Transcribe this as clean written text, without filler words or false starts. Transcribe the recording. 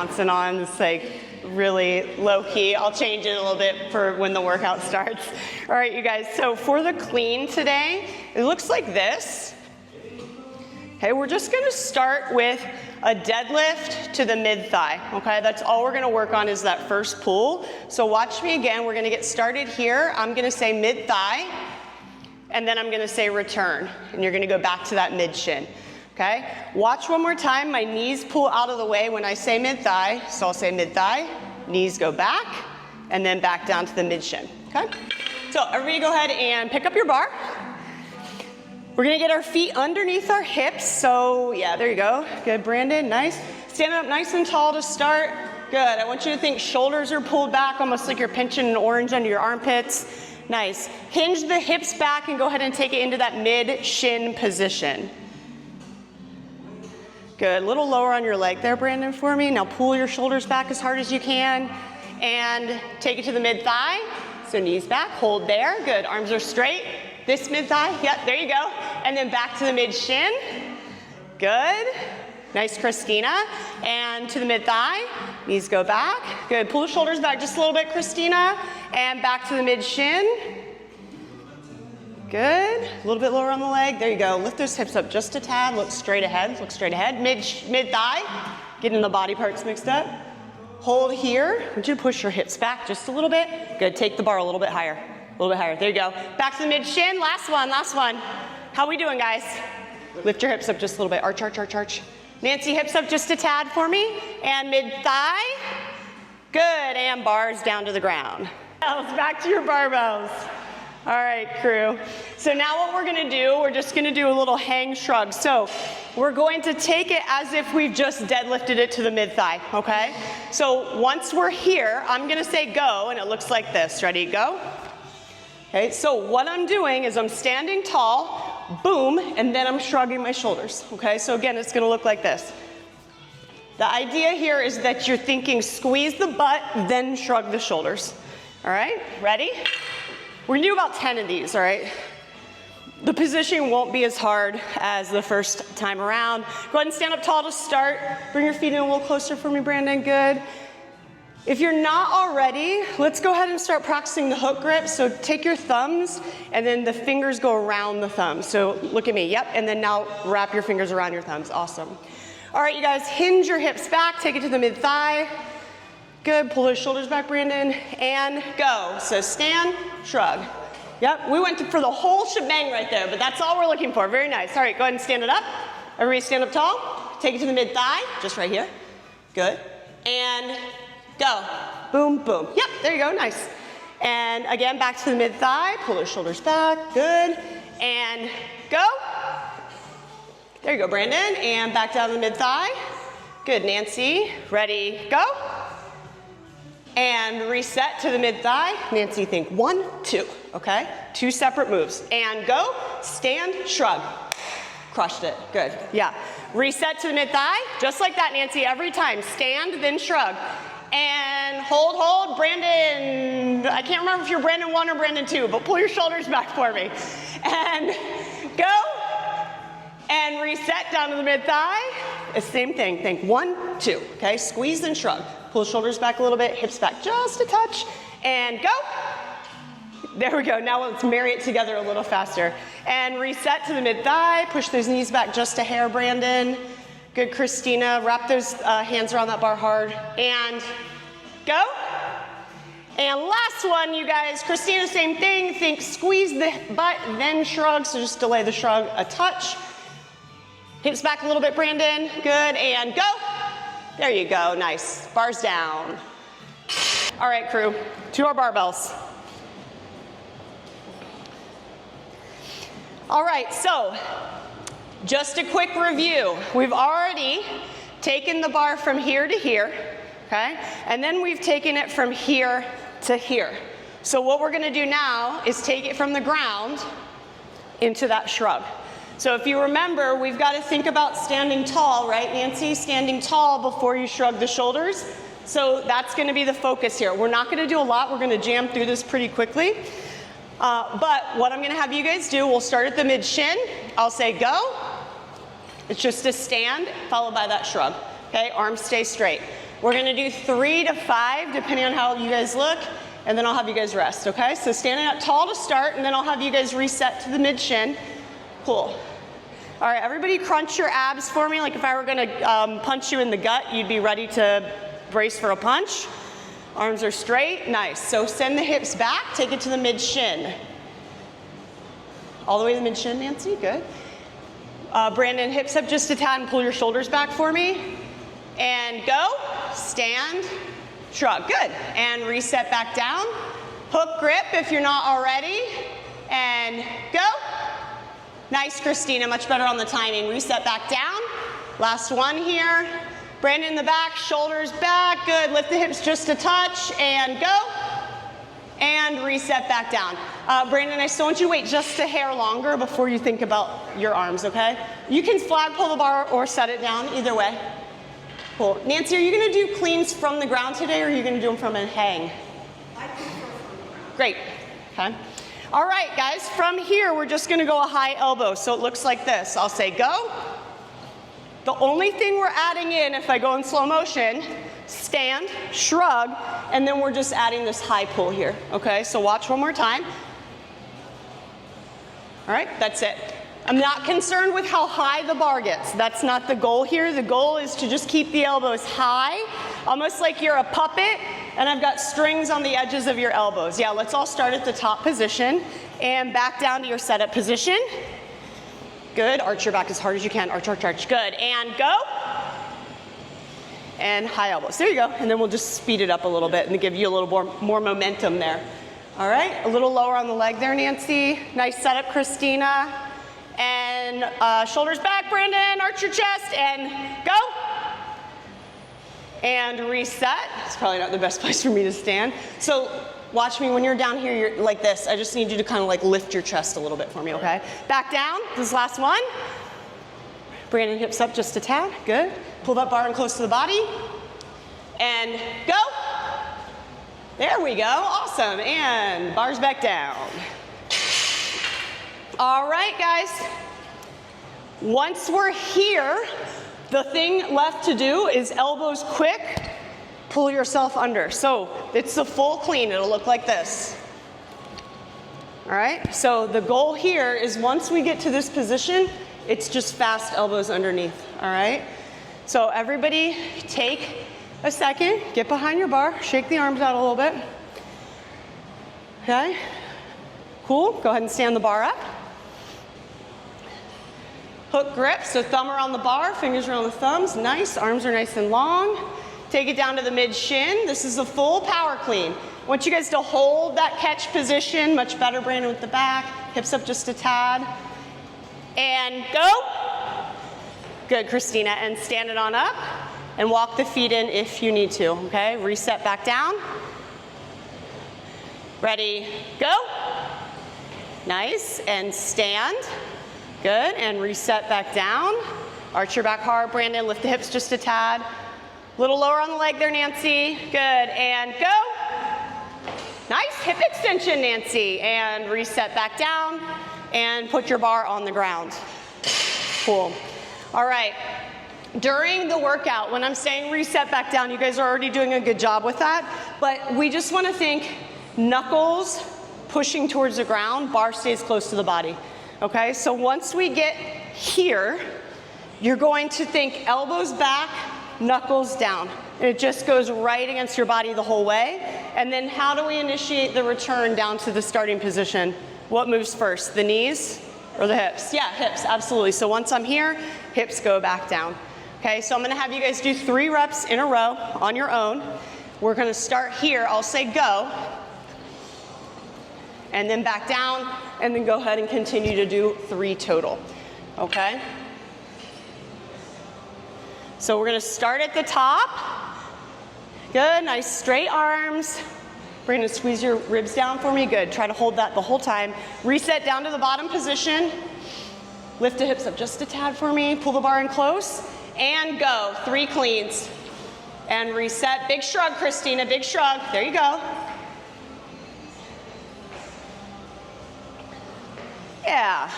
bouncing on. It's like really low key. I'll change it a little bit for when the workout starts. All right, you guys, so for the clean today, it looks like this. Okay, we're just gonna start with a deadlift to the mid-thigh, okay? That's all we're gonna work on is that first pull. So watch me again, we're gonna get started here. I'm gonna say mid-thigh, and then I'm gonna say return, and you're gonna go back to that mid-shin, okay? Watch one more time, my knees pull out of the way when I say mid-thigh, so I'll say mid-thigh, knees go back, and then back down to the mid-shin, okay? So everybody go ahead and pick up your bar. We're gonna get our feet underneath our hips, so yeah, there you go. Good, Brandon, nice. Stand up nice and tall to start. Good, I want you to think shoulders are pulled back, almost like you're pinching an orange under your armpits. Nice. Hinge the hips back and go ahead and take it into that mid-shin position. Good, a little lower on your leg there, Brandon, for me. Now pull your shoulders back as hard as you can and take it to the mid-thigh. So knees back, hold there. Good, arms are straight. This mid-thigh, yep, there you go. And then back to the mid-shin. Good. Nice, Christina. And to the mid-thigh, knees go back. Good, pull the shoulders back just a little bit, Christina. And back to the mid-shin. Good, a little bit lower on the leg. There you go, lift those hips up just a tad. Look straight ahead, look straight ahead. Mid-thigh, getting the body parts mixed up. Hold here. I want you to push your hips back just a little bit. Good, take the bar a little bit higher. A little bit higher, there you go. Back to the mid-shin, last one, last one. How we doing, guys? Lift your hips up just a little bit, arch, arch, arch, arch. Nancy, hips up just a tad for me. And mid-thigh. Good, and bars down to the ground. Back to your barbells. All right, crew. So now what we're gonna do, we're just gonna do a little hang shrug. So we're going to take it as if we've just deadlifted it to the mid-thigh, okay? So once we're here, I'm gonna say go, and it looks like this. Ready, go? Okay, so what I'm doing is I'm standing tall, boom, and then I'm shrugging my shoulders, okay? So again, it's gonna look like this. The idea here is that you're thinking squeeze the butt, then shrug the shoulders. All right, ready? We're gonna do about 10 of these, all right? The position won't be as hard as the first time around. Go ahead and stand up tall to start. Bring your feet in a little closer for me, Brandon, good. If you're not already, let's go ahead and start practicing the hook grip. So take your thumbs and then the fingers go around the thumbs. So look at me, yep, and then now wrap your fingers around your thumbs, awesome. All right, you guys, hinge your hips back, take it to the mid-thigh. Good, pull those shoulders back, Brandon, and go. So stand, shrug. Yep, we went for the whole shebang right there, but that's all we're looking for, very nice. All right, go ahead and stand it up. Everybody stand up tall, take it to the mid-thigh, just right here. Good, and go. Boom, boom. Yep, there you go, nice. And again, back to the mid-thigh, pull those shoulders back, good, and go. There you go, Brandon, and back down to the mid-thigh. Good, Nancy, ready, go. And reset to the mid-thigh. Nancy, think 1, 2, okay? 2 separate moves. And go, stand, shrug. Crushed it, good, yeah. Reset to the mid-thigh, just like that, Nancy, every time. Stand, then shrug. And hold, hold, Brandon. I can't remember if you're Brandon 1 or Brandon 2, but pull your shoulders back for me. And go, and reset down to the mid-thigh. It's the same thing, think 1, 2, okay? Squeeze and shrug. Pull shoulders back a little bit, hips back just a touch, and go. There we go, now let's marry it together a little faster. And reset to the mid-thigh, push those knees back just a hair, Brandon. Good, Christina, wrap those hands around that bar hard, and go. And last one, you guys, Christina, same thing, think squeeze the butt, then shrug, so just delay the shrug a touch. Hips back a little bit, Brandon, good, and go. There you go, nice, bars down. All right, crew, to our barbells. All right, so just a quick review. We've already taken the bar from here to here, okay? And then we've taken it from here to here. So what we're gonna do now is take it from the ground into that shrug. So if you remember, we've got to think about standing tall, right, Nancy? Standing tall before you shrug the shoulders. So that's going to be the focus here. We're not going to do a lot. We're going to jam through this pretty quickly. But what I'm going to have you guys do, we'll start at the mid-shin. I'll say go. It's just a stand followed by that shrug. Okay, arms stay straight. We're gonna do 3 to 5, depending on how you guys look, and then I'll have you guys rest, okay? So standing up tall to start, and then I'll have you guys reset to the mid shin. Cool. All right, everybody crunch your abs for me. Like if I were gonna punch you in the gut, you'd be ready to brace for a punch. Arms are straight, nice. So send the hips back, take it to the mid shin. All the way to the mid shin, Nancy, good. Brandon, hips up just a tad and pull your shoulders back for me. And go, stand, shrug, good. And reset back down. Hook grip if you're not already. And go. Nice, Christina, much better on the timing. Reset back down. Last one here. Brandon in the back, shoulders back, good. Lift the hips just a touch and go. And reset back down. Brandon, I still want you to wait just a hair longer before you think about your arms, okay? You can flag pull the bar or set it down, either way. Cool. Nancy, are you gonna do cleans from the ground today or are you gonna do them from a hang? I prefer from the ground. Great, okay. All right, guys, from here, we're just gonna go a high elbow. So it looks like this. I'll say go. The only thing we're adding in, if I go in slow motion, stand, shrug, and then we're just adding this high pull here, okay? So watch one more time. All right, that's it. I'm not concerned with how high the bar gets. That's not the goal here. The goal is to just keep the elbows high, almost like you're a puppet, and I've got strings on the edges of your elbows. Yeah, let's all start at the top position and back down to your setup position. Good, arch your back as hard as you can. Arch, arch, arch, good. And go. And high elbows, there you go. And then we'll just speed it up a little bit and give you a little more momentum there. All right, a little lower on the leg there, Nancy. Nice setup, Christina. And shoulders back, Brandon, arch your chest, and go. And reset. It's probably not the best place for me to stand. So watch me when you're down here, you're like this. I just need you to kind of like lift your chest a little bit for me, okay? Back down, this last one. Brandon, hips up just a tad, good. Pull that bar in close to the body. And go. There we go, awesome. And bars back down. All right, guys. Once we're here, the thing left to do is elbows quick, pull yourself under. So it's a full clean, it'll look like this. All right, so the goal here is once we get to this position, it's just fast elbows underneath, all right? So everybody take a second, get behind your bar, shake the arms out a little bit. Okay, cool, go ahead and stand the bar up. Hook grip, so thumb around the bar, fingers around the thumbs, nice, arms are nice and long. Take it down to the mid shin. This is a full power clean. I want you guys to hold that catch position, much better, Brandon, with the back, hips up just a tad. And go. Good, Christina, and stand it on up and walk the feet in if you need to, okay? Reset back down. Ready, go. Nice, and stand. Good, and reset back down. Arch your back hard, Brandon, lift the hips just a tad. A little lower on the leg there, Nancy. Good, and go. Nice, hip extension, Nancy. And reset back down, and put your bar on the ground. Cool. All right, during the workout, when I'm saying reset back down, you guys are already doing a good job with that, but we just wanna think knuckles pushing towards the ground, bar stays close to the body. Okay, so once we get here, you're going to think elbows back, knuckles down. And it just goes right against your body the whole way. And then how do we initiate the return down to the starting position? What moves first, the knees or the hips? Yeah, hips, absolutely. So once I'm here, hips go back down. Okay, so I'm gonna have you guys do 3 reps in a row on your own. We're gonna start here, I'll say go. And then back down, and then go ahead and continue to do 3 total, okay? So we're gonna start at the top. Good, nice straight arms. Brandon, squeeze your ribs down for me, good. Try to hold that the whole time. Reset down to the bottom position. Lift the hips up just a tad for me. Pull the bar in close, and go, 3 cleans. And reset, big shrug, Christina, big shrug, there you go. Yeah,